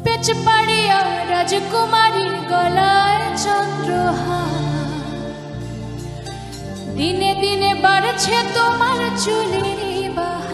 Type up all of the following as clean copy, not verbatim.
পেচ পাড়িয়া রাজকুমারীর গলায় চন্দ্রহার। দিনে দিনে বাড়ছে তোমার চুলের বাহার।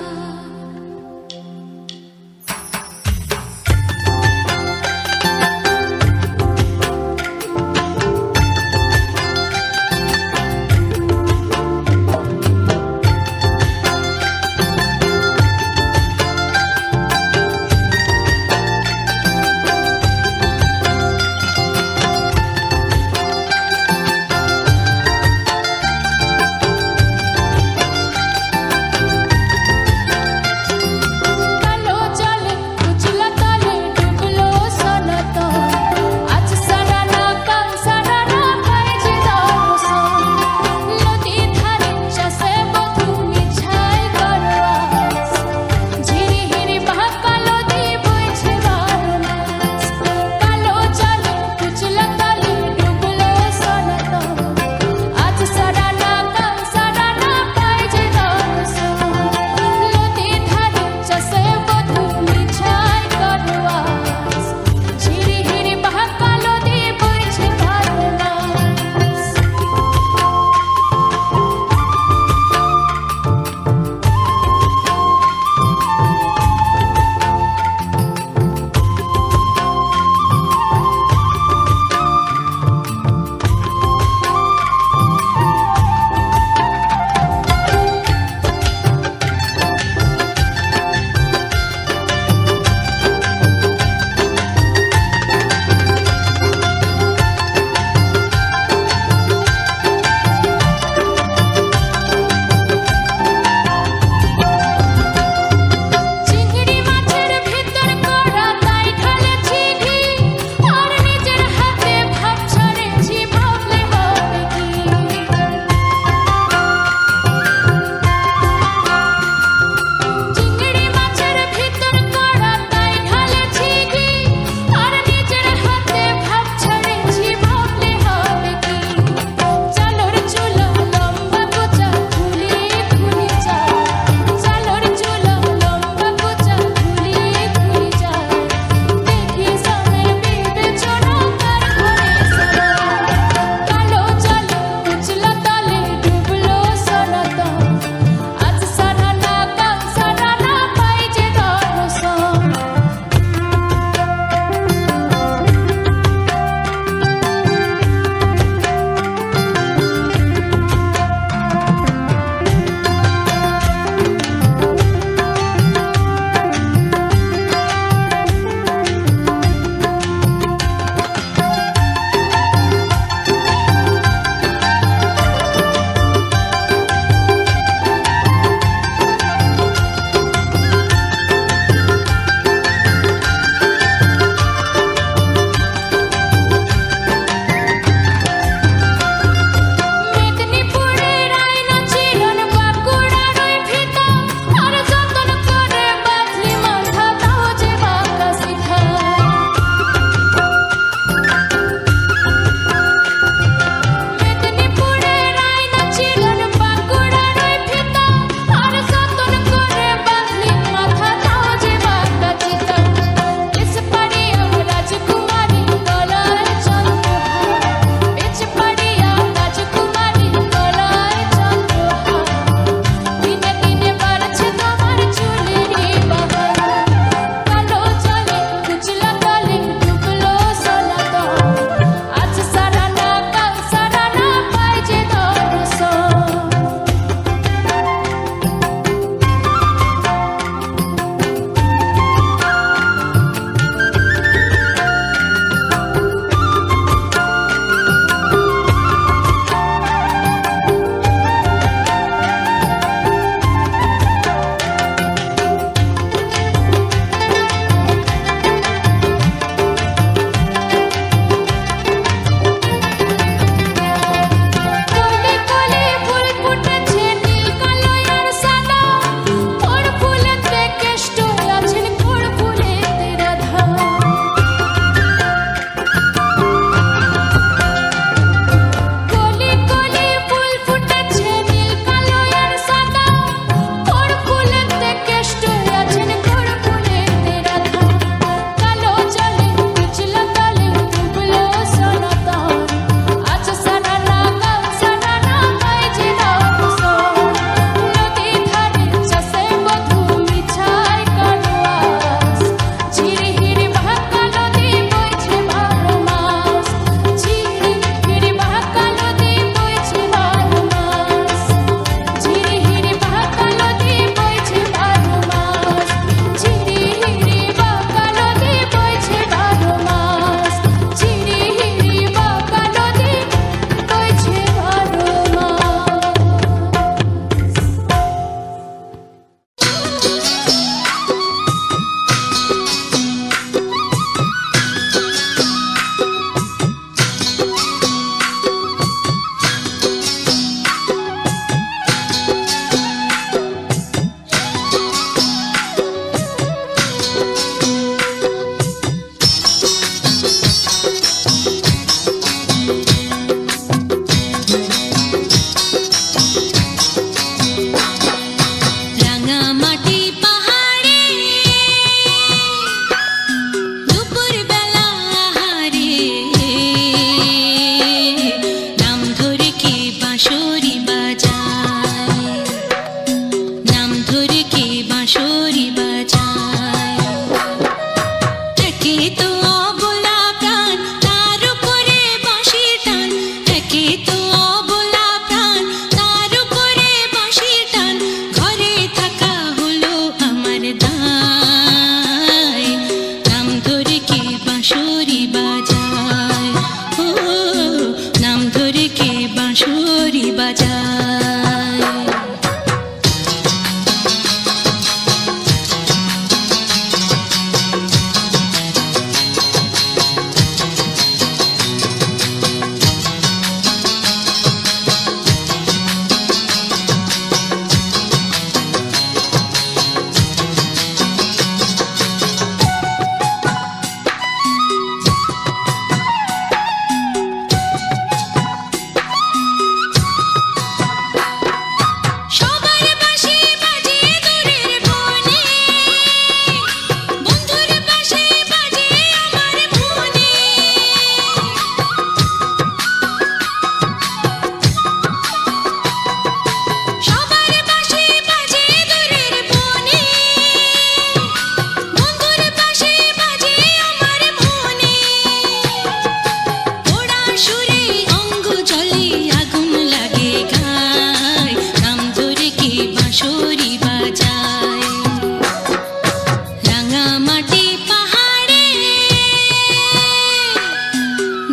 কাদামাটি পাহাড়ে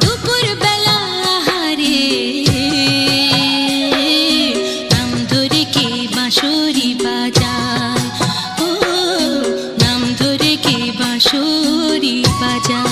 দুপুর বেলা আহারে নাম ধরে কে বাঁশরি বাজায়, ও নাম ধরে কে বাঁশরি বাজায়।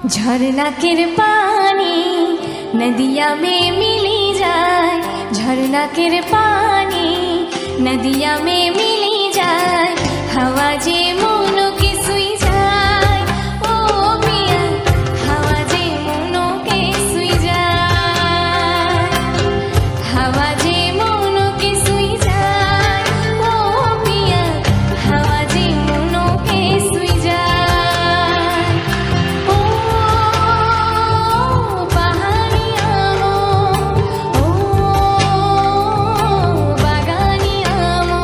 झरना के पानी नदिया में मिली जाए, झरना के पानी नदिया में मिली जाए, हवा जे मोनो के सुई जाए, ओ पिया हवा जे मोनो के सुई जाए, हवा जे मोनो के सुई जाए, ओ पिया हवा जे मोनो के सुई जाए, ओ पहाड़िया मो, ओ बागानिया मो।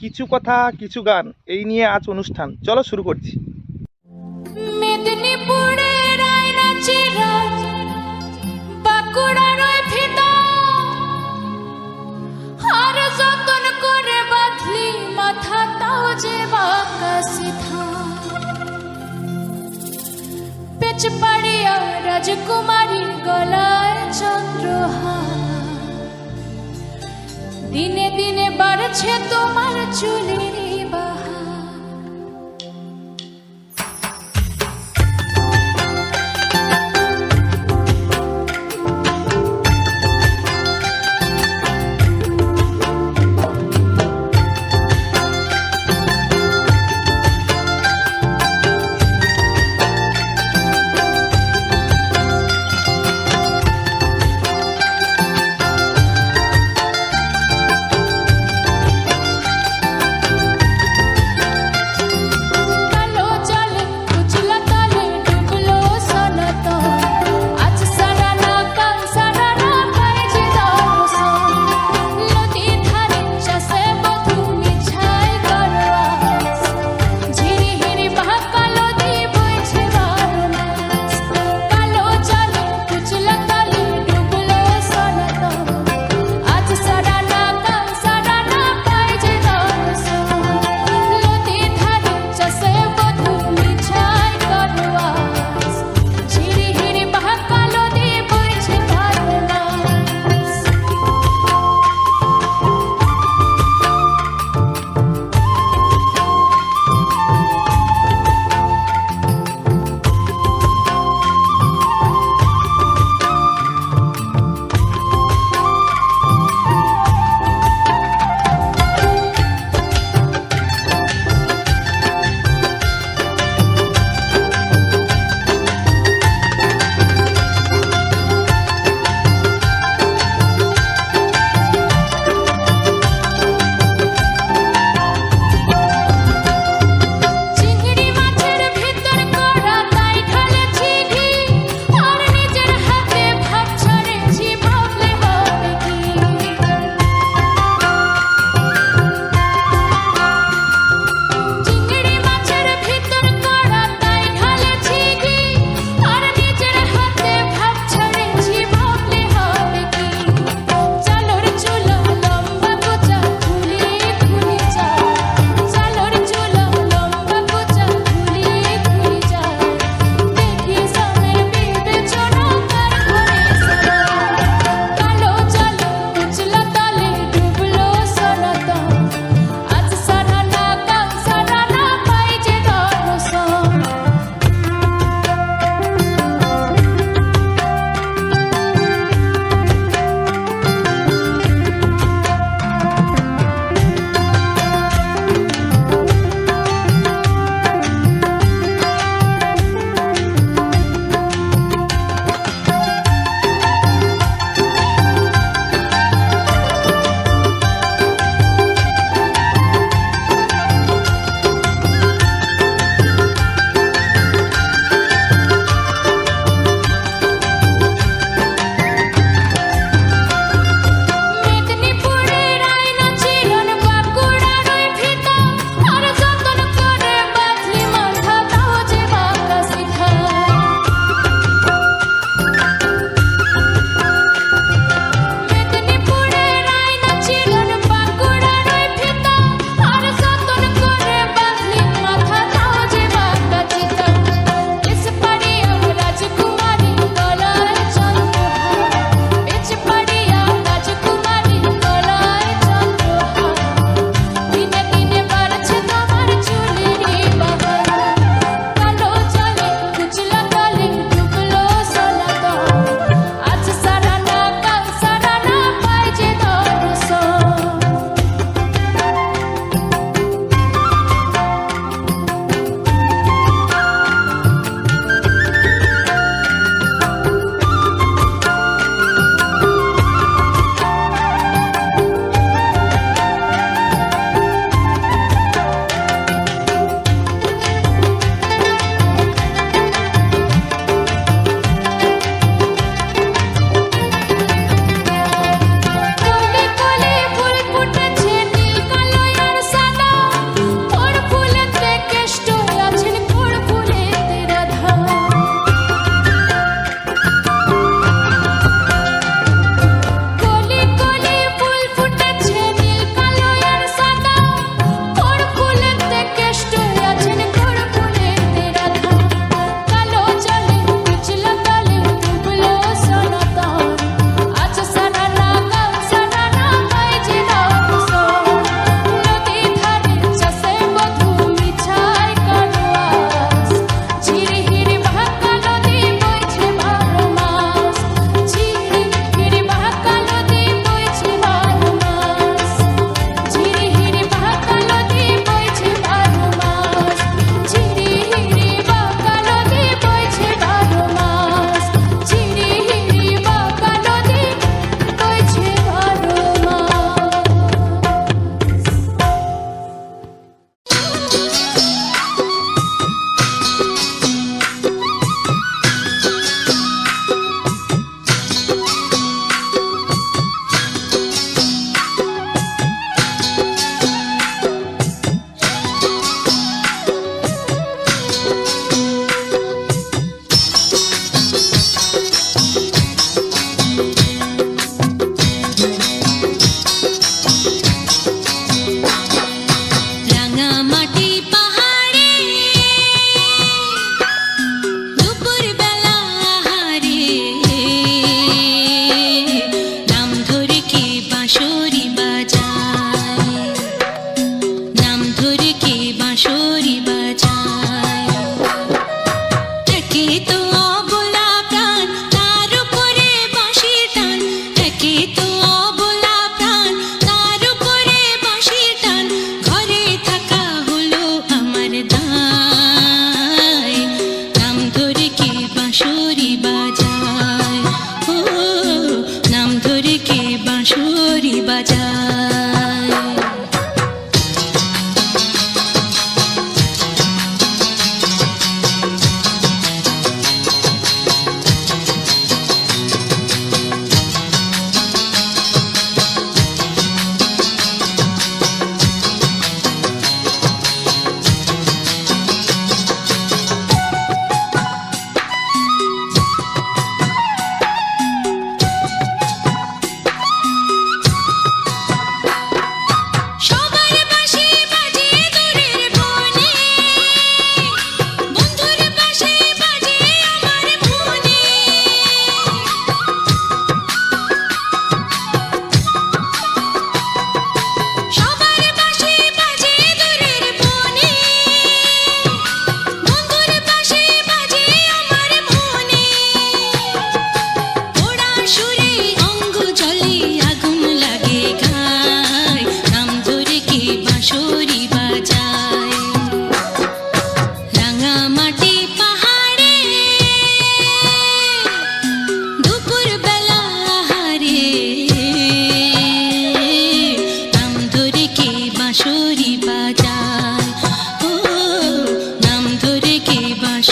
কিছু কথা কিছু গান এই নিয়ে আজ অনুষ্ঠান, চলো শুরু করছি। মেদিনীপুরের রায়নাচি রাজ, বাঁকুড়ার ভিতর, আর যতন করে বাঁধলি মাথা তাও যে বাঁকা সিধা, পেচপাড়িয়া রাজকুমারীর গলায় চন্দ্রহার, দিনে দিনে বাড়ছে তোমার চুলের বাহার।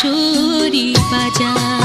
বাঁশরি বাজায়।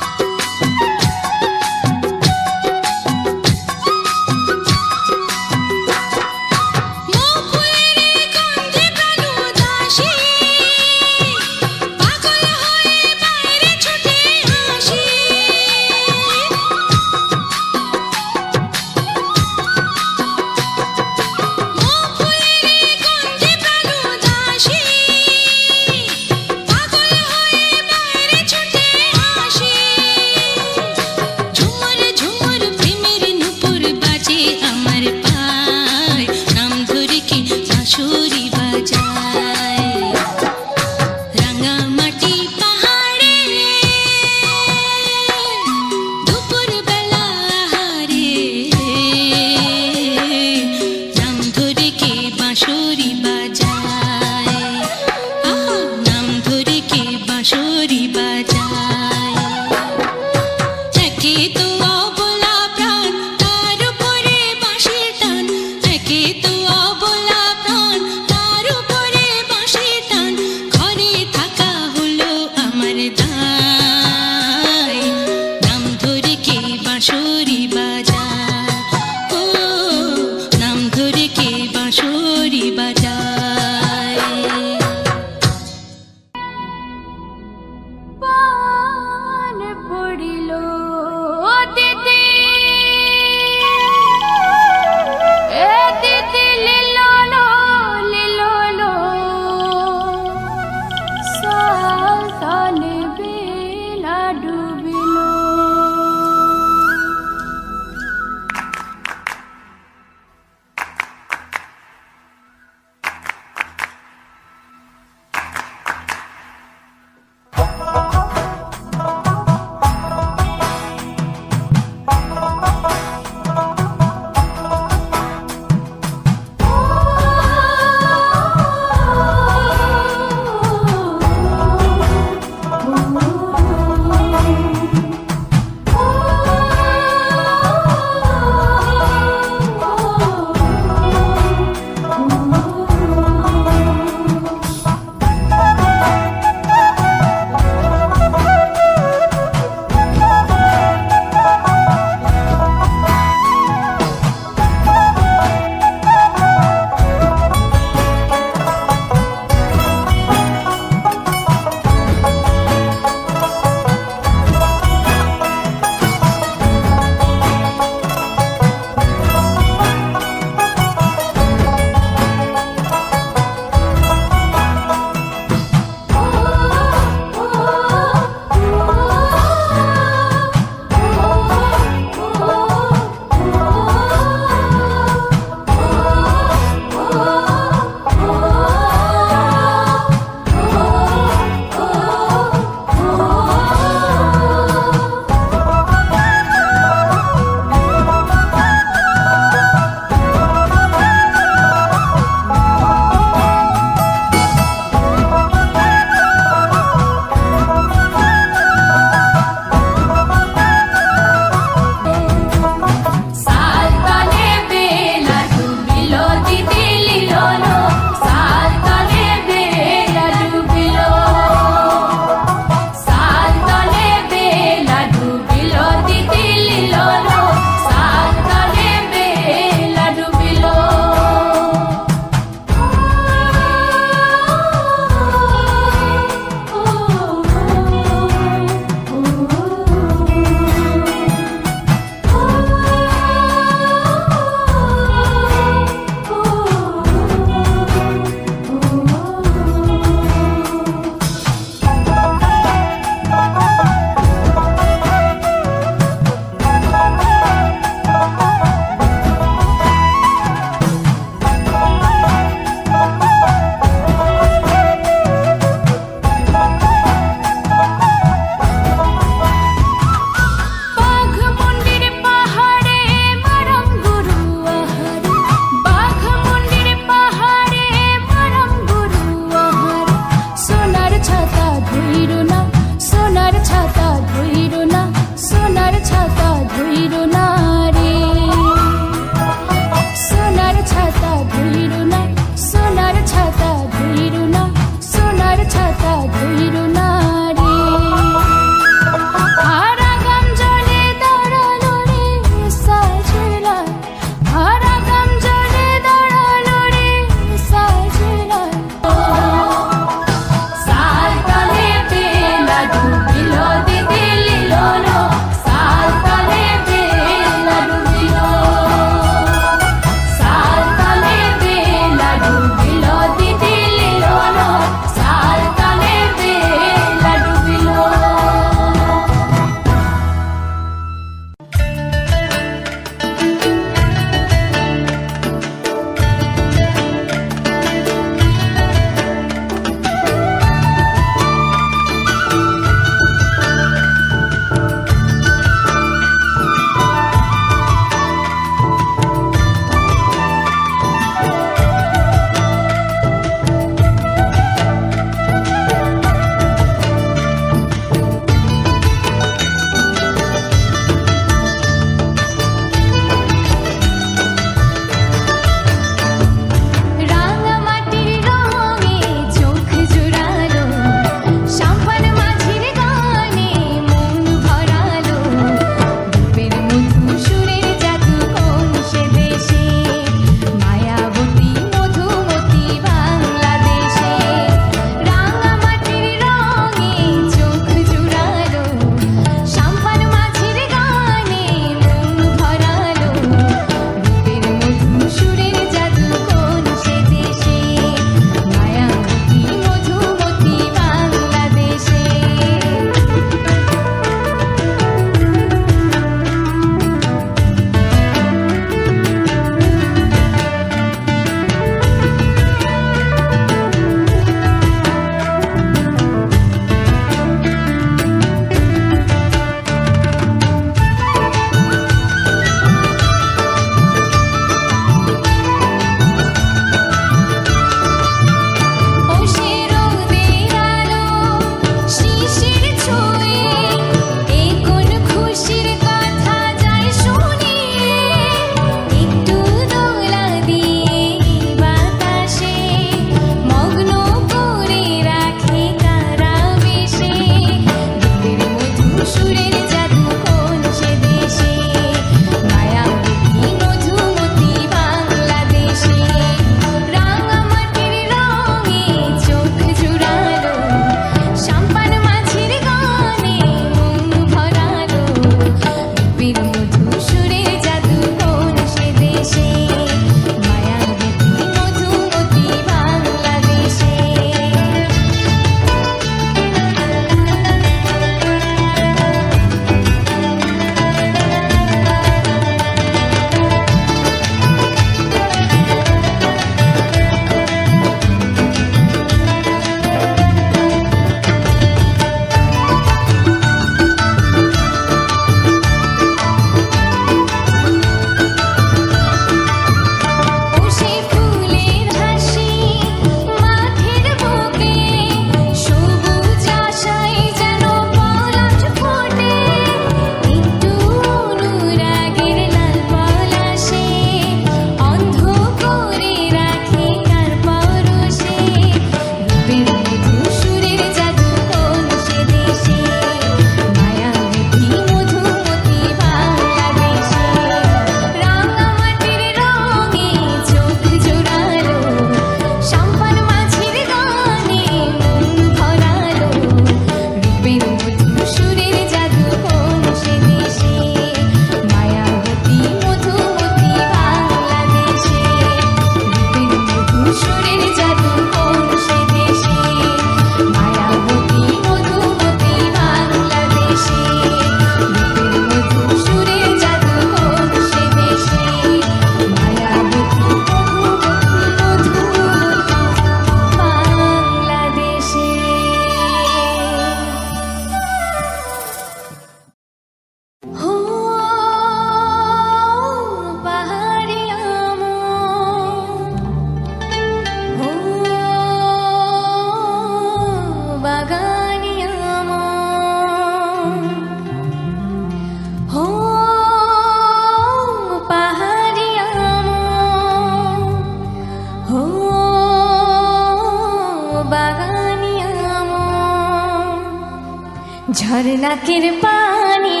झरना के पानी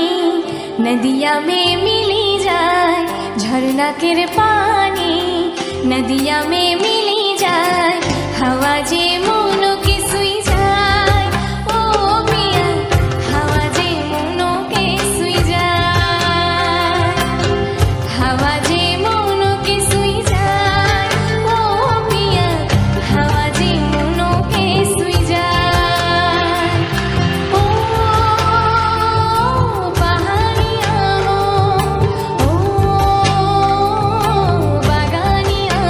नदिया में मिली जाए, झरना के पानी नदिया में मिली जाए, हवा जे मोनो के सुई जाए, ओ पिया हवा जे मोनो के सुई जाए, हवा जे मोनो के सुई जाए, ओ पिया हवा जे मोनो के सुई जाए। ओ पहाड़िया ओ बागानिया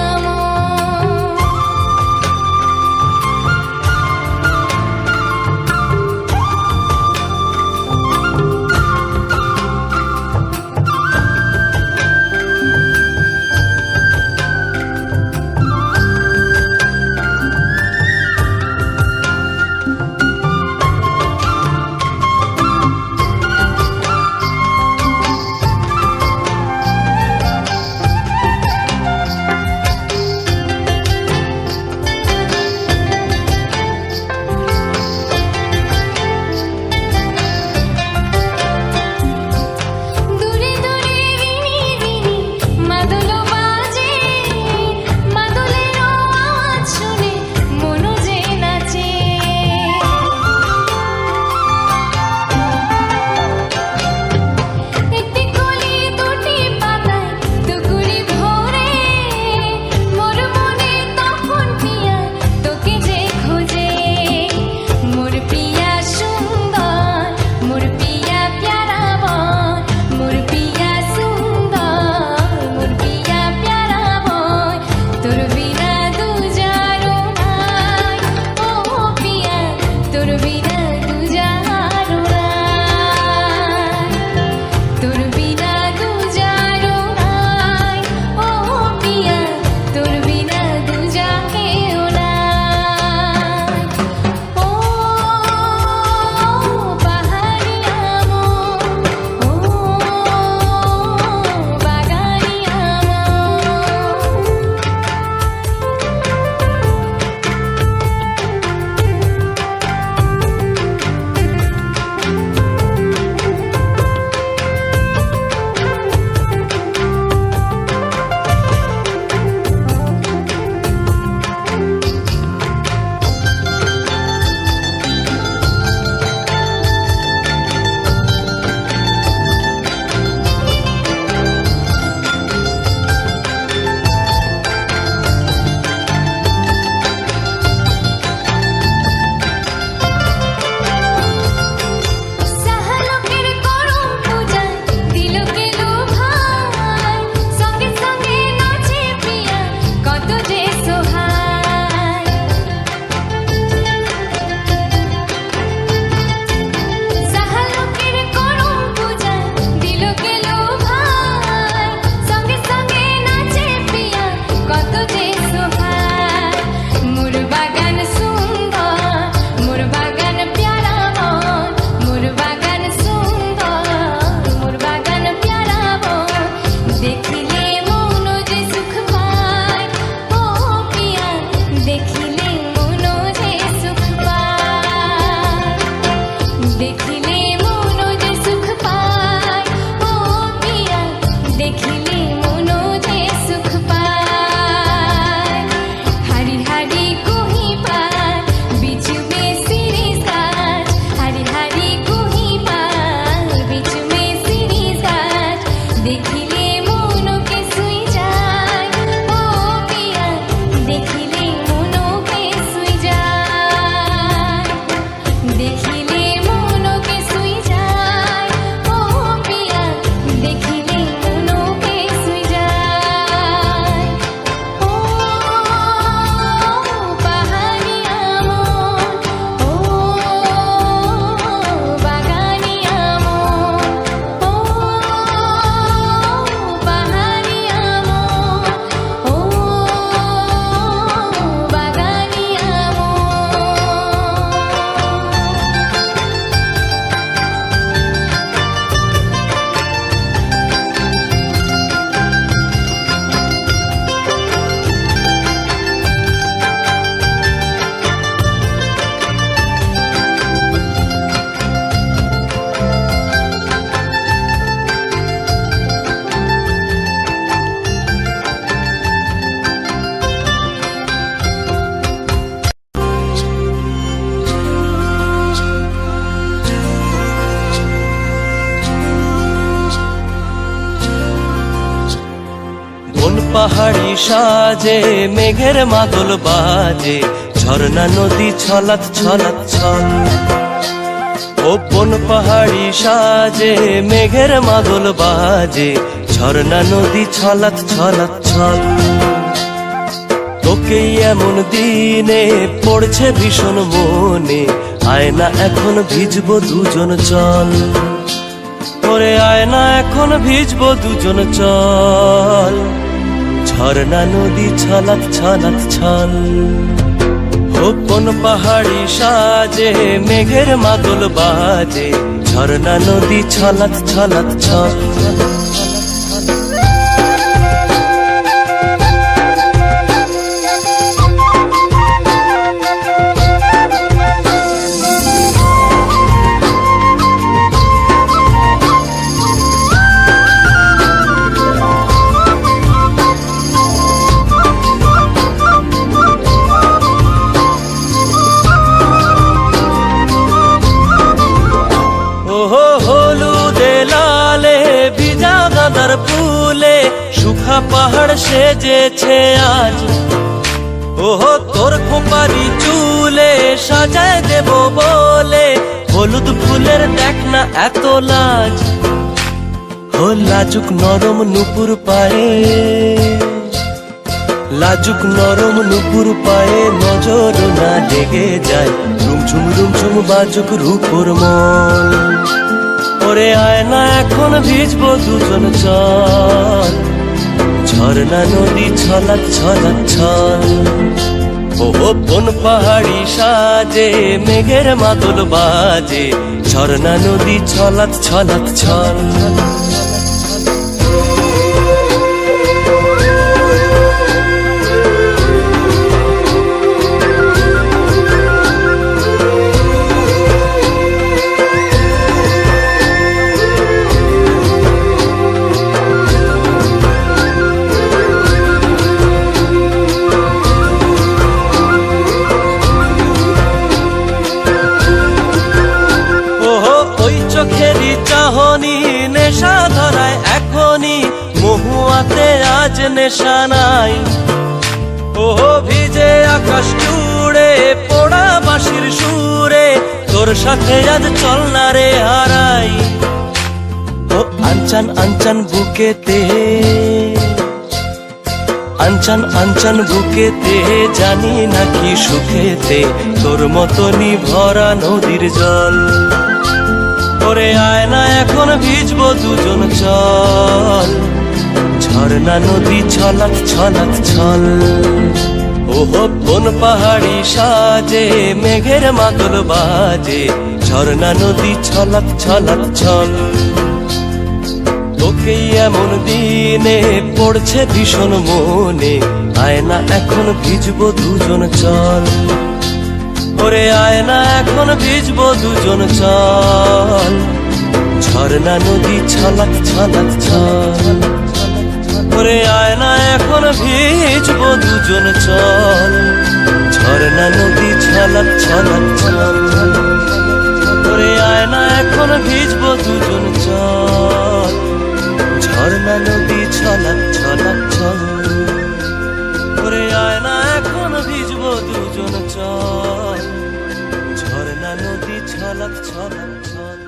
পাহাড়ি সাজে মেঘের মাদল বাজে, ঝর্ণা নদী ছলাৎ ছলাৎ ছল। ও বন পাহাড়ি সাজে মেঘের মাদল বাজে, ঝর্ণা নদী ছলাৎ ছলাৎ ছল। তোকেই এমন দিনে পড়ছে ভীষণ মনে, আয়না এখন ভিজবো দুজন চল। ওরে আয়না এখন ভিজবো দুজন চল, ঝর্ণা নদী ছলাৎ ছলাৎ ছল। কোন পাহাড়ি সাজে মেঘের মাদল বাজে, ঝর্ণা নদী ছলাৎ ছলাৎ ছল। ফুলে সুখা পাহাড় সেজেছে আজ, ওহো তোর খোপারি চুলে সাজায় দেব বলে, হলুদ ফুলের দেখ না এত লাজ। ও লাজুক নরম নুপুর পায়ে, লাজুক নরম নুপুর পায়ে নজর না লেগে যায়, রুমঝুম বাজুক রূপর মন। ওরে আয়না এখন ভিজবো দুজন চল, ঝর্ণা নদী ছলাৎ ছলাৎ ছল। ও বন পাহাড়ি সাজে মেঘের মাদল বাজে, ঝর্ণা নদী ছলাৎ ছলাৎ ছল। নেশা ধরায় এখনই মহুয়াতে আজ নেশা নাই, ও ভিজে আকাশ জুড়ে পোড়া বাঁশির সুরে, তোর সাথে আজ চল না রে হারাই। ও আনচান আনচান বুকেতে, আনচান আনচান বুকেতে, জানি নাকি সুখেতে তোর মতনই ভরা নদীর জল। ওরে আয়না এখন ভিজবো দুজন চল, ঝর্ণা নদী ছলাৎ ছলাৎ ছল। ওহো বন পাহাড়ি সাজে মেঘের মাদল বাজে, ঝর্ণা নদী ছলাৎ ছলাৎ ছল। তোকেই এমন দিনে পড়ছে ভীষণ মনে, আয়না এখন ভিজবো দুজন চল। ওরে আয়না এখন ভিজবো দুজন চল, ঝর্ণা নদী ছলাৎ ছলাৎ ছল। ওরে আয়না এখন ভিজবো দুজন চল, ঝর্ণা নদী ছলাৎ ছলাৎ ছল। ওরে আয়না এখন ভিজবো দুজন চল, ঝর্ণা নদী ছলাৎ ছলাৎ ছল। ওরে আয়না এখন ভিজবো দুজন চল, ঝর্ণা নদী ছলাৎ ছলাৎ ছল।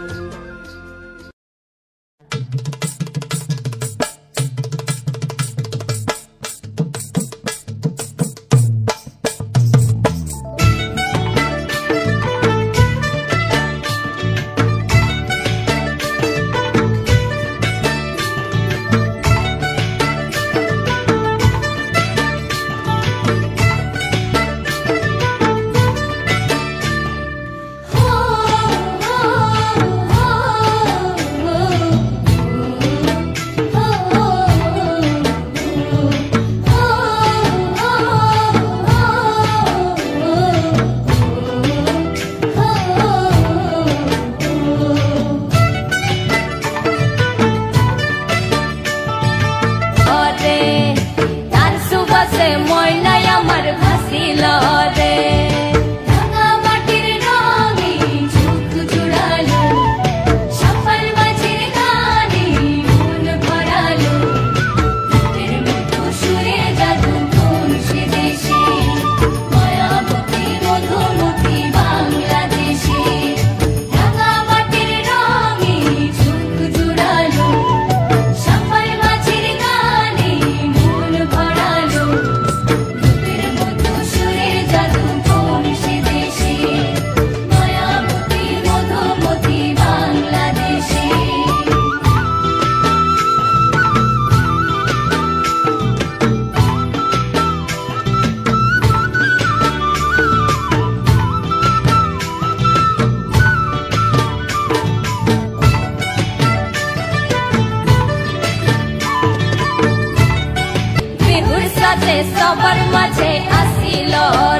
সাথে সবার মাঝে আসিল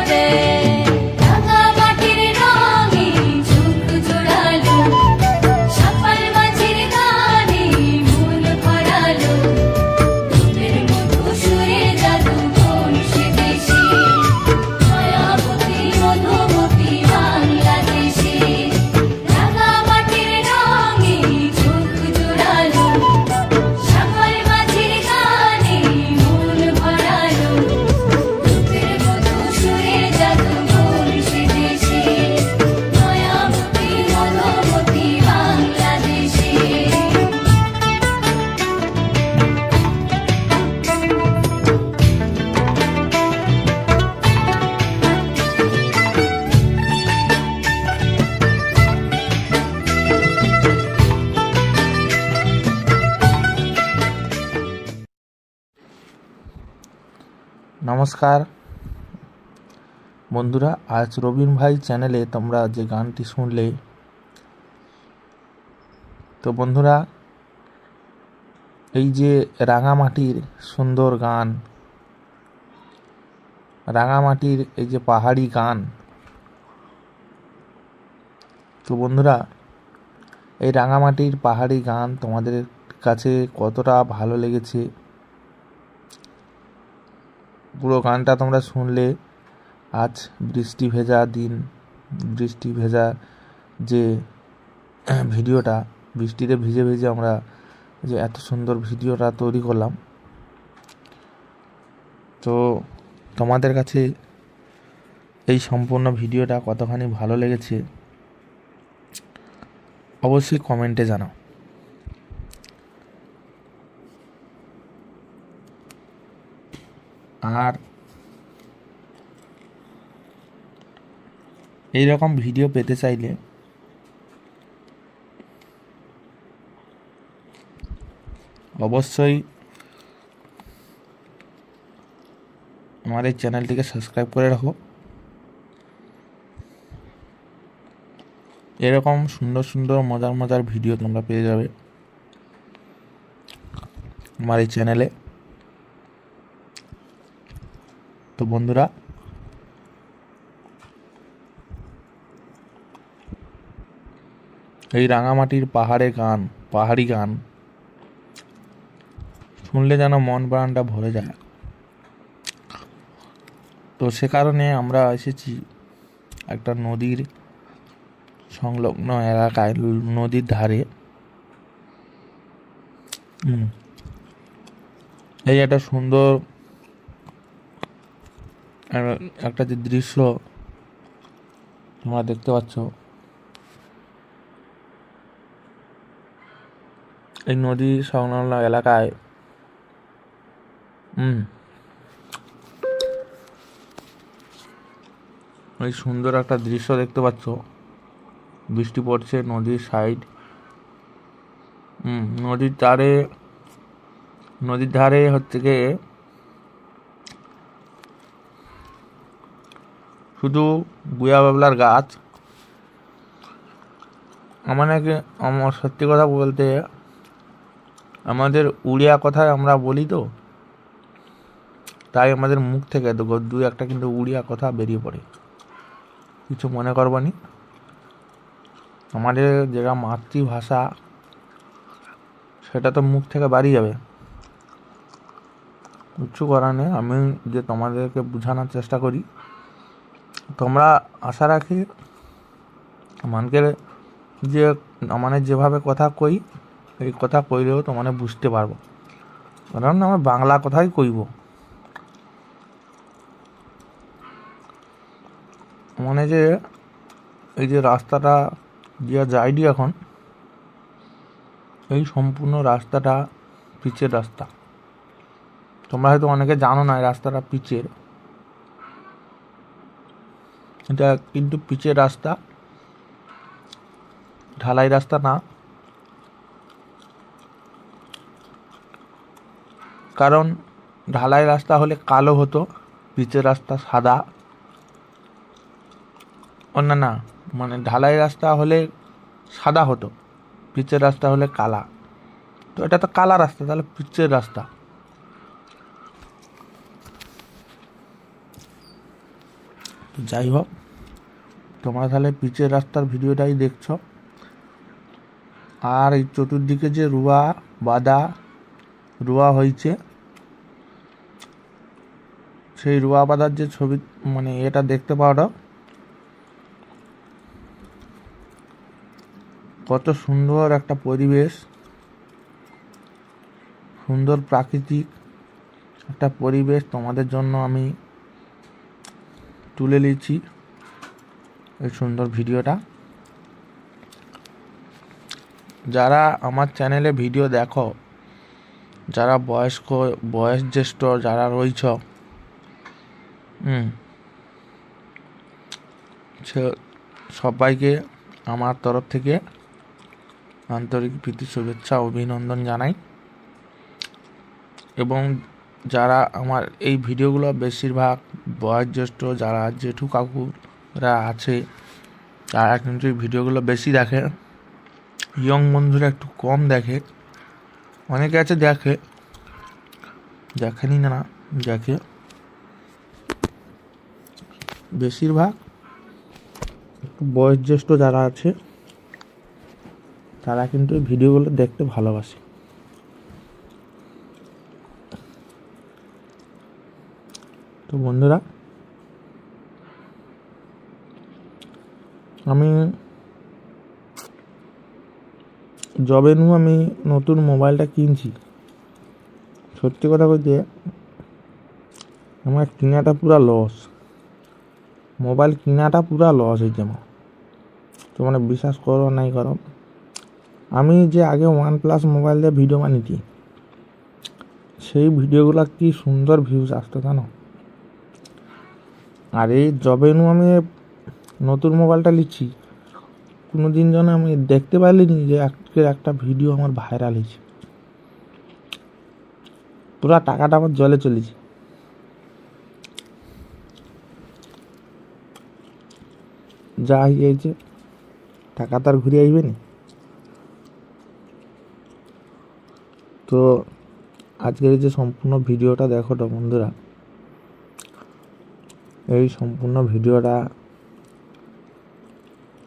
রে রাঙা মাটির রঙে চোখ জোড়ালো সকাল মাঝের গানে মন ভরালো রূপের মধু সুরে জাদু কোন সে দেশে মায়াবতী মধুমতি বাংলাদেশে রাঙা মাটির রঙে চোখ জোড়ালো সকাল মাঝের গানে মন ভরালো রূপের মধু সুরে জাদু কোন সে দেশে মায়াবতী মধুমতি বাংলাদেশে নমস্কার বন্ধুরা, আজ রবিন ভাই চ্যানেলে তোমরা যে গানটি শুনলে, তো বন্ধুরা এই যে রাঙামাটির সুন্দর গান, রাঙামাটির এই যে পাহাড়ি গান, তো বন্ধুরা এই রাঙামাটির পাহাড়ি গান তোমাদের কাছে কতটা ভালো লেগেছে পুরো গানটা তোমরা শুনলে। আজ বৃষ্টি ভেজা দিন, বৃষ্টি ভেজা যে ভিডিওটা, বৃষ্টিতে ভিজে ভিজে আমরা যে এত সুন্দর ভিডিওটা তৈরি করলাম, তো তোমাদের কাছে এই সম্পূর্ণ ভিডিওটা কতখানি ভালো লেগেছে অবশ্যই কমেন্টে জানাও। আর এই রকম ভিডিও পেতে চাইলে অবশ্যই আমার এই চ্যানেলটিকে সাবস্ক্রাইব করে রাখো। এরকম সুন্দর সুন্দর মজার মজার ভিডিও তোমরা পেয়ে যাবে আমার এই চ্যানেলে। তো বন্ধুরা এই রাঙামাটির পাহাড়ি গান শুনলে যেন মন প্রাণটা ভরে যায়। তো সে কারণে আমরা এসেছি একটা নদীর সংলগ্ন এলাকায়, নদীর ধারে। এই একটা সুন্দর একটা যে দৃশ্য তোমরা দেখতে পাচ্ছ, এই নদী সংলগ্ন এলাকায় এই সুন্দর একটা দৃশ্য দেখতে পাচ্ছ। বৃষ্টি পড়ছে, নদীর সাইড, নদীর ধারে হচ্ছে গিয়ে শুধু গুয়া বাবলার গাছ। আমার সত্যি কথা বলতে, আমাদের উড়িয়া কথায় আমরা বলি, তো তাই আমাদের মুখ থেকে দু একটা কিন্তু উড়িয়া কথা বেরিয়ে পড়ে, কিছু মনে করবনি। আমাদের যেটা মাতৃভাষা সেটা তো মুখ থেকে বাড়িয়ে যাবে, কিচ্ছু করার নেই। আমি যে তোমাদেরকে বোঝানোর চেষ্টা করি, তোমরা আশা রাখি আমাদের যে যেভাবে কথা কই, এই কথা কইলেও তোমাদের বুঝতে পারবো, কারণ আমি বাংলা কথাই কইব। যে এই যে রাস্তাটা দিয়ে যাইডি এখন, এই সম্পূর্ণ রাস্তাটা পিচের রাস্তা। তোমরা হয়তো অনেকে জানো না এই রাস্তাটা পিচের, এটা কিন্তু পিচের রাস্তা, ঢালাই রাস্তা না। কারণ ঢালাই রাস্তা হলে কালো হতো, পিচের রাস্তা সাদা। না, ঢালাই রাস্তা হলে সাদা হতো, পিচের রাস্তা হলে কালা। তো এটা তো কালা রাস্তা, তাহলে পিচের রাস্তা। তো যাই হোক, তোমরা তাহলে পিচের রাস্তার ভিডিওটাই দেখছো। আর এই চতুর্দিকে যে রুয়া হয়েছে, সেই রুয়া বাঁধার যে ছবি মানে এটা দেখতে পাওয়াটা কত সুন্দর একটা পরিবেশ, সুন্দর প্রাকৃতিক একটা পরিবেশ তোমাদের জন্য আমি তুলে নিয়েছি এই সুন্দর ভিডিওটা। যারা আমার চ্যানেলে ভিডিও দেখো, যারা বয়স জ্যেষ্ঠ যারা রয়েছ, সবাইকে আমার তরফ থেকে আন্তরিক প্রীতি শুভেচ্ছা অভিনন্দন জানাই। এবং যারা আমার এই ভিডিওগুলো বেশিরভাগ বয়োজ্যেষ্ঠ যারা জেঠু কাকুরা আছে, তারা কিন্তু এই ভিডিওগুলো বেশি দেখে। ইয়ং বন্ধুরা একটু কম দেখে, অনেকে আছে দেখেনি না দেখে, বেশিরভাগ বয়োজ্যেষ্ঠ যারা আছে তারা কিন্তু এই ভিডিওগুলো দেখতে ভালোবাসে। তো বন্ধুরা, আমি আমি নতুন মোবাইলটা কিনছি, সত্যি কথা বলতে আমার কেনাটা পুরা লস, মোবাইল কেনাটা পুরা লস হয়েছে আমার। তো মানে বিশ্বাস করো নাই করো, আমি যে আগে OnePlus মোবাইল দিয়ে ভিডিও বানিয়েছি, সেই ভিডিওগুলো কি সুন্দর ভিউজ আসতো জানো। আর এই আমি নতুন মোবাইলটা নিচ্ছি, কোনো দিন যেন আমি দেখতে পাইনি যে আজকের একটা ভিডিও আমার ভাইরাল হয়েছে। পুরা টাকাটা আমার জলে চলেছে। যা হয়েছে টাকা তো আর ঘুরে আসবে না। তো আজকের যে সম্পূর্ণ ভিডিওটা দেখো তো বন্ধুরা, এই সম্পূর্ণ ভিডিওটা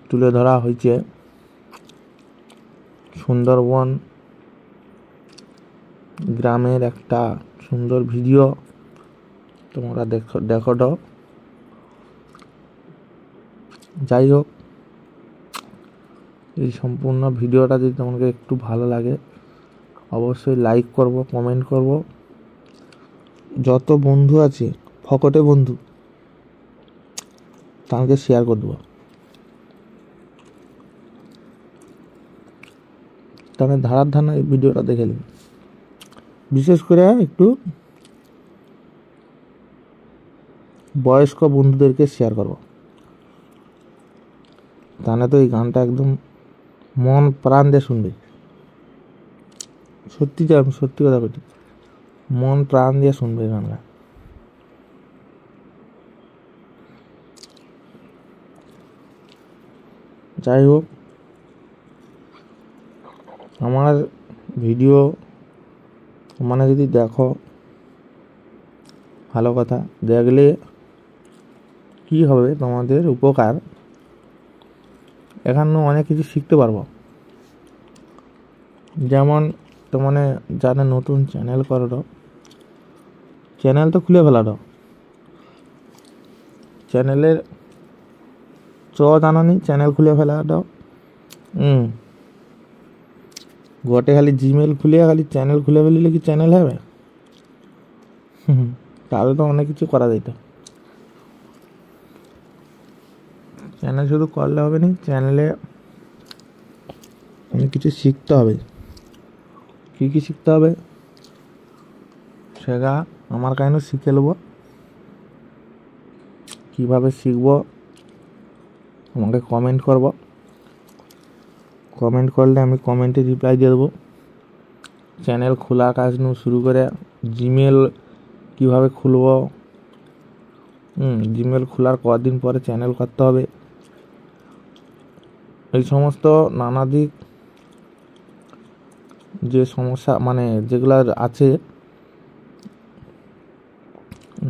তুলে ধরা হয়েছে সুন্দরবন গ্রামের একটা সুন্দর ভিডিও। তোমরা দেখো তো। যাই হোক, এই সম্পূর্ণ ভিডিওটা যদি তোমাকে একটু ভালো লাগে অবশ্যই লাইক করব, কমেন্ট করব। যত বন্ধু আছে ফকটে বন্ধু তাকে শেয়ার করে দেবো, তাহলে ধারার এই ভিডিওটা দেখে নিন। বিশেষ করে একটু বয়স্ক বন্ধুদেরকে শেয়ার করব, তাহলে তো এই গানটা একদম মন প্রাণ দিয়ে শুনবে। আমি সত্যি কথা বলি, মন প্রাণ দিয়ে শুনবে গানটা। যাই হোক, আমার ভিডিও মানে যদি দেখো ভালো কথা, দেখলে কি হবে তোমাদের উপকার, এখানে অনেক কিছু শিখতে পারবো। যেমন মানে যারা নতুন চ্যানেল করো, চ্যানেল তো খুলে ফেলানো, চ্যানেলের জানানি চ্যানেল খুলে ফেলাটা। গোটে খালি জিমেল খুলে খালি চ্যানেল খুলে ফেলিলে কি চ্যানেল হবে? তাহলে তো অনেক কিছু করা যেত। চ্যানেল শুধু করলে হবে না, চ্যানেলে অনেক কিছু শিখতে হবে। কী শিখতে হবে সেটা আমার কাছে শিখে নেব। কীভাবে শিখবো আমাকে কমেন্ট করব, কমেন্ট করলে আমি কমেন্টে রিপ্লাই দিয়ে দেবো। চ্যানেল খোলার কাজ নিয়ে শুরু করে জিমেল কীভাবে খুলব, জিমেল খোলার কদিন পরে চ্যানেল করতে হবে, এই সমস্ত নানা দিক যে সমস্যা মানে যেগুলো আছে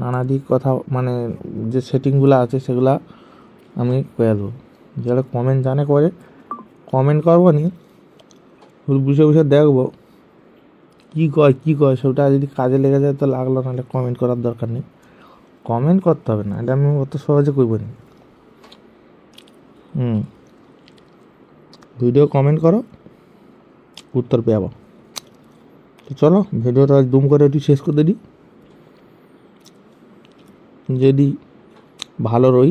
নানা দিক কথা মানে যে সেটিংগুলো আছে সেগুলা আমি করে দেবো। যারা কমেন্ট জানে করে কমেন্ট করবো নি, বুঝে বুঝে দেখবো কী কয় সেটা যদি কাজে লেগে যায় তো লাগলো, নাহলে কমেন্ট করার দরকার নেই। কমেন্ট করতে হবে না, এটা আমি অত সহজে করব না। ভিডিও কমেন্ট করো, উত্তর পেয়ে যাবো। তো চলো ভিডিওটা জুম করে একটু শেষ করে দিই। যদি ভালো রই,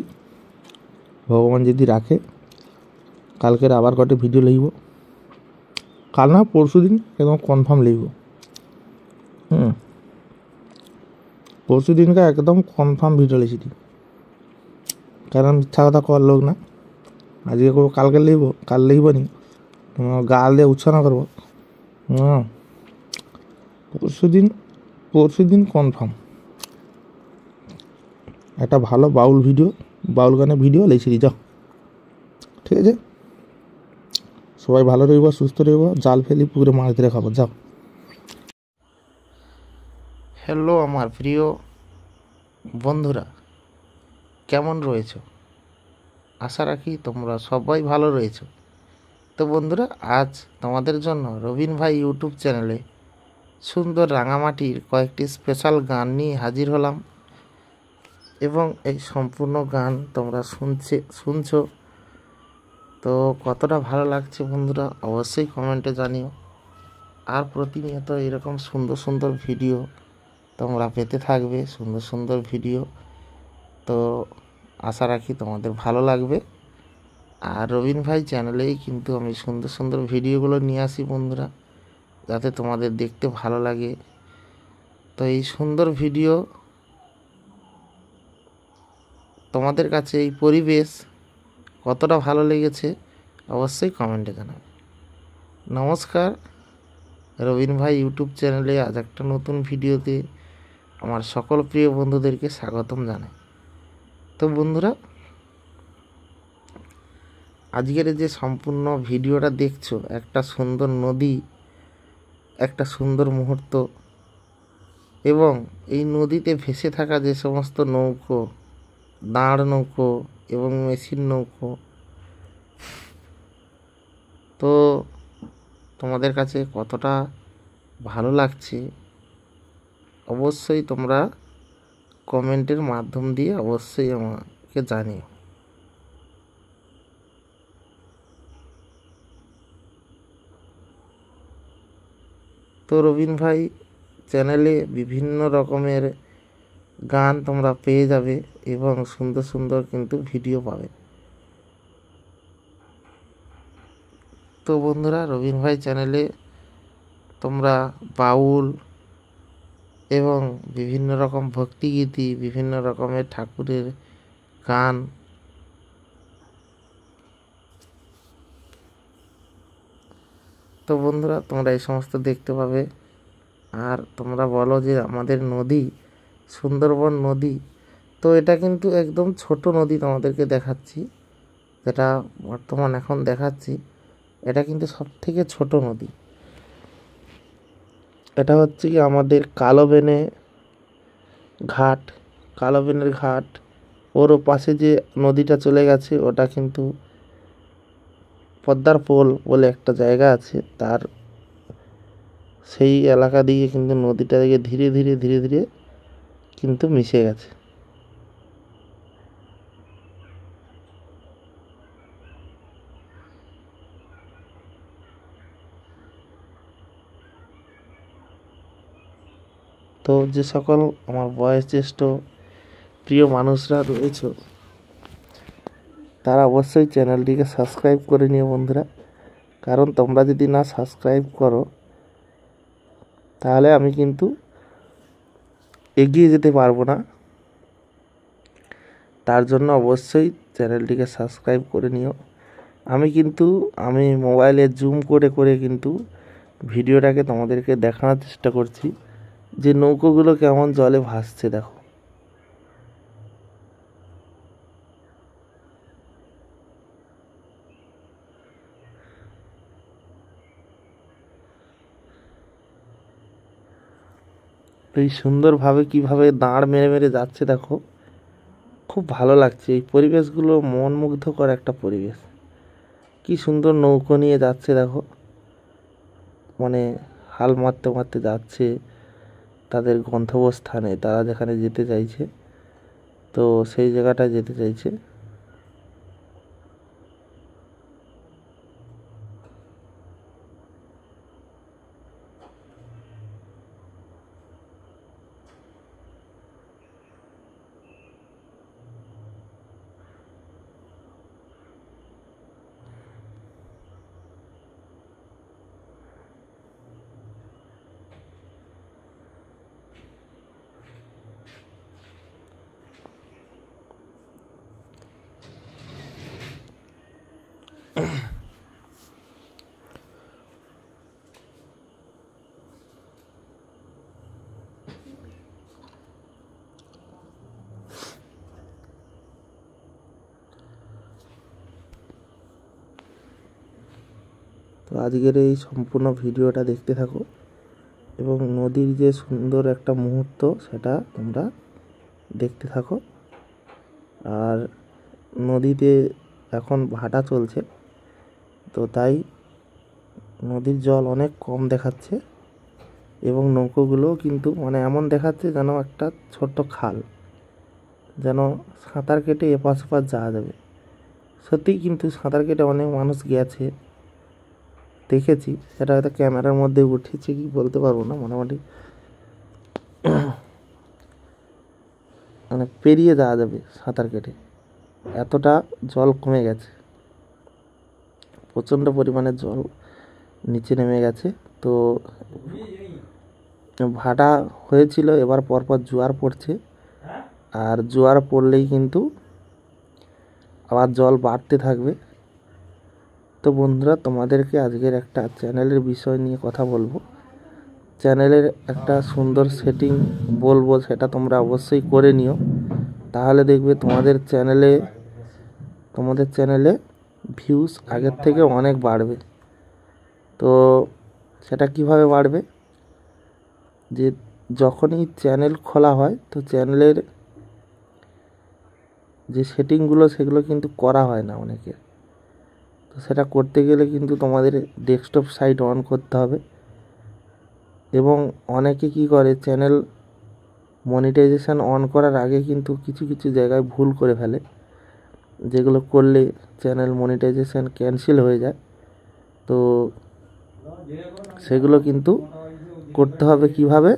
ভগবান যদি রাখে, কালকের আবার কটা ভিডিও লিখব, কাল না পরশু দিন একদম কনফার্ম লিখব। পরশু দিনকে একদম কনফার্ম ভিডিও লিখেছি, কারণ মিথ্যা কথা করার লোক না। আজকে করবো, কালকে লিখবো, কাল লিখব নি গাল দিয়ে উৎসাহ করবো। পরশু দিন কনফার্ম একটা ভালো বাউল গানের ভিডিও লিখেছি। যাও, ঠিক আছে, সবাই ভালো রইব, সুস্থ রইব, জাল ফেলি পুকুরে মাছ ধরে খাবো। যাও। হ্যালো আমার প্রিয় বন্ধুরা, কেমন রয়েছো? আশা রাখি তোমরা সবাই ভালো রয়েছো। তো বন্ধুরা, আজ তোমাদের জন্য রবিন ভাই ইউটিউব চ্যানেলে সুন্দর রাঙামাটির কয়েকটি স্পেশাল গান নিয়ে হাজির হলাম, এবং এই সম্পূর্ণ গান তোমরা শুনছো। তো কতটা ভালো লাগছে বন্ধুরা অবশ্যই কমেন্টে জানিও। আর প্রতিনিয়ত এরকম সুন্দর সুন্দর ভিডিও তোমরা পেতে থাকবে, সুন্দর সুন্দর ভিডিও। তো আশা রাখি তোমাদের ভালো লাগবে। আর রবিন ভাই চ্যানেলেই কিন্তু আমি সুন্দর সুন্দর ভিডিওগুলো নিয়ে আসি বন্ধুরা, যাতে তোমাদের দেখতে ভালো লাগে। তো এই সুন্দর ভিডিও তোমাদের কাছে এই পরিবেশ কতটা ভালো লেগেছে অবশ্যই কমেন্টে জানাবে। নমস্কার, রবিন ভাই ইউটিউব চ্যানেলে আজ একটা নতুন ভিডিওতে আমার সকল প্রিয় বন্ধুদেরকে স্বাগতম জানাই। তো বন্ধুরা, আজকের যে সম্পূর্ণ ভিডিওটা দেখছো, একটা সুন্দর নদী, একটা সুন্দর মুহূর্ত, এবং এই নদীতে ভেসে থাকা যে সমস্ত নৌকো, দাঁড় নৌকো এবং মেশিন নৌকো, তো তোমাদের কাছে কতটা ভালো লাগছে অবশ্যই তোমরা কমেন্টের মাধ্যম দিয়ে অবশ্যই আমাকে জানিও। তো রবিন ভাই চ্যানেলে বিভিন্ন রকমের গান তোমরা পেয়ে যাবে, এবং সুন্দর সুন্দর কিন্তু ভিডিও পাবে। তো বন্ধুরা, রবিন ভাই চ্যানেলে তোমরা বাউল এবং বিভিন্ন রকম ভক্তিগীতি, বিভিন্ন রকমের ঠাকুরের গান, তো বন্ধুরা তোমরা এই সমস্ত দেখতে পাবে। আর তোমরা বলো যে আমাদের নদী সুন্দরবন নদী, তো এটা কিন্তু একদম ছোট নদী তোমাদেরকে দেখাচ্ছি, যেটা বর্তমান এখন দেখাচ্ছি, এটা কিন্তু সব থেকে ছোট নদী। এটা হচ্ছে কি আমাদের কালোবেনের ঘাট, ওর পাশে যে নদীটা চলে গেছে ওটা কিন্তু পদ্মার পোল বলে একটা জায়গা আছে, তার সেই এলাকা দিয়ে কিন্তু নদীটা দিকে ধীরে ধীরে ধীরে ধীরে কিন্তু মিশে গেছে। তো যে সকল আমার বয়োজ্যেষ্ঠ প্রিয় মানুষরা রয়েছে, তারা অবশ্যই চ্যানেলটিকে সাবস্ক্রাইব করে নিও বন্ধুরা, কারণ তোমরা যদি না সাবস্ক্রাইব করো তাহলে আমি কিন্তু এগিয়ে যেতে পারবো না। তার জন্য অবশ্যই চ্যানেলটিকে সাবস্ক্রাইব করে নিও। আমি মোবাইলে জুম করে করে কিন্তু ভিডিওটাকে তোমাদেরকে দেখানোর চেষ্টা করছি যে নৌকোগুলো কেমন জলে ভাসছে। দেখো, এই সুন্দরভাবে কিভাবে দাঁড় মেরে মেরে যাচ্ছে দেখো, খুব ভালো লাগছে। এই পরিবেশগুলো মন মুগ্ধকর একটা পরিবেশ। কি সুন্দর নৌকো নিয়ে যাচ্ছে দেখো, মানে হাল মারতে মারতে যাচ্ছে তাদের গন্তব্যস্থানে, তারা যেখানে যেতে চাইছে, তো সেই জায়গাটায় যেতে চাইছে। তো আজকের এই সম্পূর্ণ ভিডিওটা দেখতে থাকো এবং নদীর যে সুন্দর একটা মুহূর্ত সেটা তোমরা দেখতে থাকো। আর নদীতে এখন ভাটা চলছে, তো তাই নদীর জল অনেক কম দেখাচ্ছে এবং নৌকোগুলোও কিন্তু মানে এমন দেখাচ্ছে যেন একটা ছোট্ট খাল, যেন সাঁতার কেটে এপাশ ওপাশ যাওয়া যাবে। সত্যিই কিন্তু সাঁতার কেটে অনেক মানুষ গেছে, দেখেছি। সেটা হয়তো ক্যামেরার মধ্যে উঠেছে কি বলতে পারবো না, মোটামুটি মানে পেরিয়ে যাওয়া যাবে সাঁতার কেটে, এতটা জল কমে গেছে, প্রচণ্ড পরিমাণে জল নিচে নেমে গেছে। তো ভাটা হয়েছিল, এবার পরপর জোয়ার পড়ছে, আর জোয়ার পড়লেই কিন্তু আবার জল বাড়তে থাকবে। তো বন্ধুরা, তোমাদেরকে আজকের একটা চ্যানেলের বিষয় নিয়ে কথা বলবো। চ্যানেলের একটা সুন্দর সেটিং বলবো, সেটা তোমরা অবশ্যই করে নিও, তাহলে দেখবে তোমাদের চ্যানেলে ভিউজ আগের থেকে অনেক বাড়বে। তো সেটা কিভাবে বাড়বে, যে যখনই চ্যানেল খোলা হয় তো চ্যানেলের যে সেটিংগুলো সেগুলো কিন্তু করা হয় না অনেকের। তো সেটা করতে গেলে কিন্তু তোমাদের ডেস্কটপ সাইট অন করতে হবে। এবং অনেকে কি করে, চ্যানেল মনিটাইজেশন অন করার আগে কিন্তু কিছু কিছু জায়গায় ভুল করে ফেলে, যেগুলো করলে চ্যানেল মনিটাইজেশন ক্যান্সেল হয়ে যায়। তো সেগুলো কিন্তু করতে হবে কিভাবে,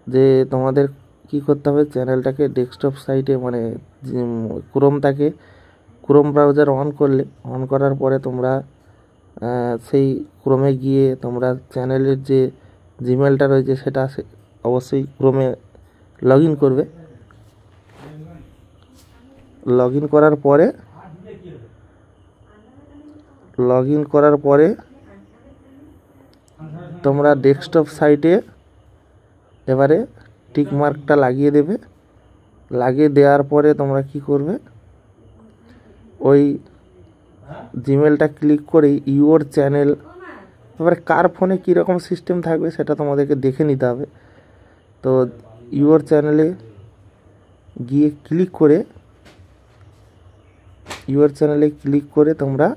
যে তোমাদের কি করতে হবে, চ্যানেলটাকে ডেস্কটপ সাইটে মানে ক্রোম ব্রাউজার অন করার পরে তোমরা সেই ক্রোমে গিয়ে তোমরা চ্যানেলের যে জিমেলটা রয়েছে সেটা অবশ্যই ক্রোমে লগ ইন করবে। লগ ইন করার পরে তোমরা ডেস্কটপ সাইটে এবারে টিক মার্কটা লাগিয়ে দেবে। লাগিয়ে দেওয়ার পরে তোমরা কি করবে, ওই জিমেলটা ক্লিক করে ইউর চ্যানেল, এবারে কার ফোনে কীরকম সিস্টেম থাকবে সেটা তোমাদেরকে দেখে নিতে হবে। তো ইউর চ্যানেলে গিয়ে ক্লিক করে তোমরা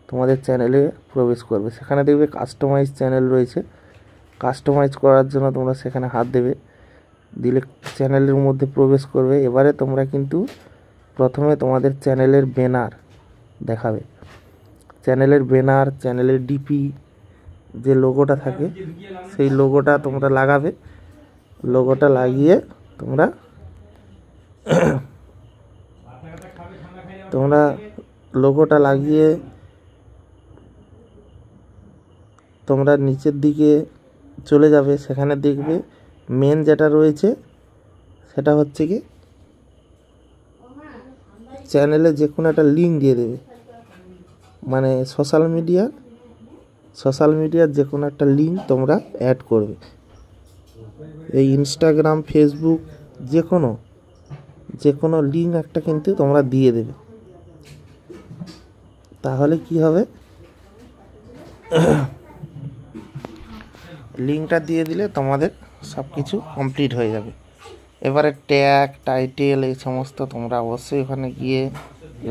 তোমাদের চ্যানেলে প্রবেশ করবে। সেখানে দেখবে কাস্টমাইজ চ্যানেল রয়েছে, কাস্টমাইজ করার জন্য তোমরা সেখানে হাত দেবে, দিলে চ্যানেলের মধ্যে প্রবেশ করবে। এবারে তোমরা কিন্তু প্রথমে তোমাদের চ্যানেলের ব্যানার দেখাবে, চ্যানেলের ডিপি যে লোগোটা থাকে সেই লোগোটা তোমরা লাগাবে। লোগোটা লাগিয়ে তোমরা তোমরা নিচের দিকে চলে যাবে। সেখানে দেখবে মেন যেটা রয়েছে সেটা হচ্ছে কি, চ্যানেলে যে কোনো একটা লিঙ্ক দিয়ে দেবে, মানে সোশ্যাল মিডিয়ার যে কোনো একটা লিঙ্ক তোমরা অ্যাড করবে। এই ইনস্টাগ্রাম, ফেসবুক যে কোনো লিঙ্ক একটা কিন্তু তোমরা দিয়ে দেবে। তাহলে কি হবে, লিঙ্কটা দিয়ে দিলে তোমাদের সব কিছু কমপ্লিট হয়ে যাবে। এবারে ট্যাগ টাইটেল এই সমস্ত তোমরা অবশ্যই ওখানে গিয়ে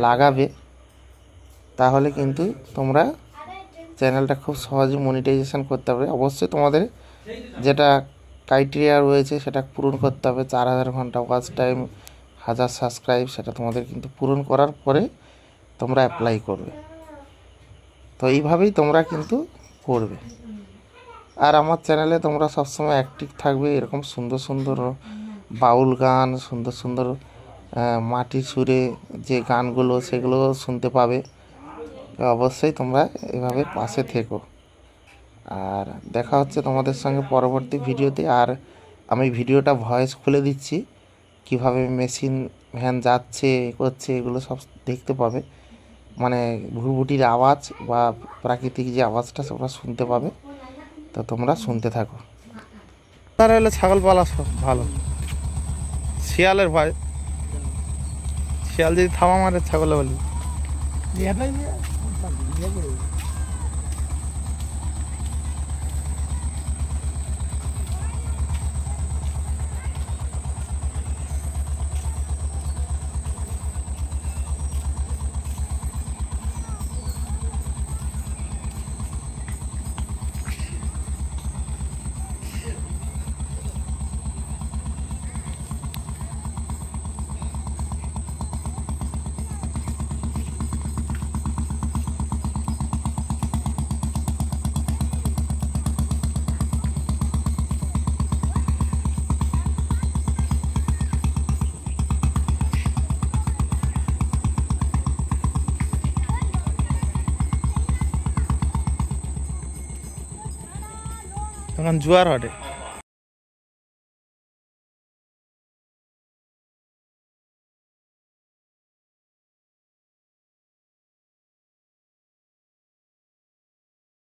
লাগাবে, তাহলে কিন্তু তোমরা চ্যানেলটা খুব সহজে মনিটাইজেশন করতে পারবে। অবশ্যই তোমাদের যেটা ক্রাইটেরিয়া রয়েছে সেটা পূরণ করতে হবে, 4000 ঘন্টা ওয়াচ টাইম, 1000 সাবস্ক্রাইব, সেটা তোমাদের কিন্তু পূরণ করার পরে তোমরা অ্যাপ্লাই করবে। তো এইভাবেই তোমরা কিন্তু করবে। আর আমার চ্যানেলে তোমরা সবসময় অ্যাক্টিভ থাকবে, এরকম সুন্দর সুন্দর বাউল গান, সুন্দর সুন্দর মাটির সুরে যে গানগুলো সেগুলো শুনতে পাবে। অবশ্যই তোমরা এভাবে পাশে থেকো। আর দেখা হচ্ছে তোমাদের সঙ্গে পরবর্তী ভিডিওতে। আর আমি ভিডিওটা ভয়েস খুলে দিচ্ছি, কিভাবে মেশিন ভ্যান যাচ্ছে করছে এগুলো সব দেখতে পাবে, মানে ভুরভুটির আওয়াজ বা প্রাকৃতিক যে আওয়াজটা তোমরা শুনতে পাবে। তো তোমরা শুনতে থাকো। তারা হলে ছাগল পালা সব ভালো, শিয়ালের ভয়, শিয়াল যদি থামা মারে ছাগলে বলি। এখন জোয়ার হটে।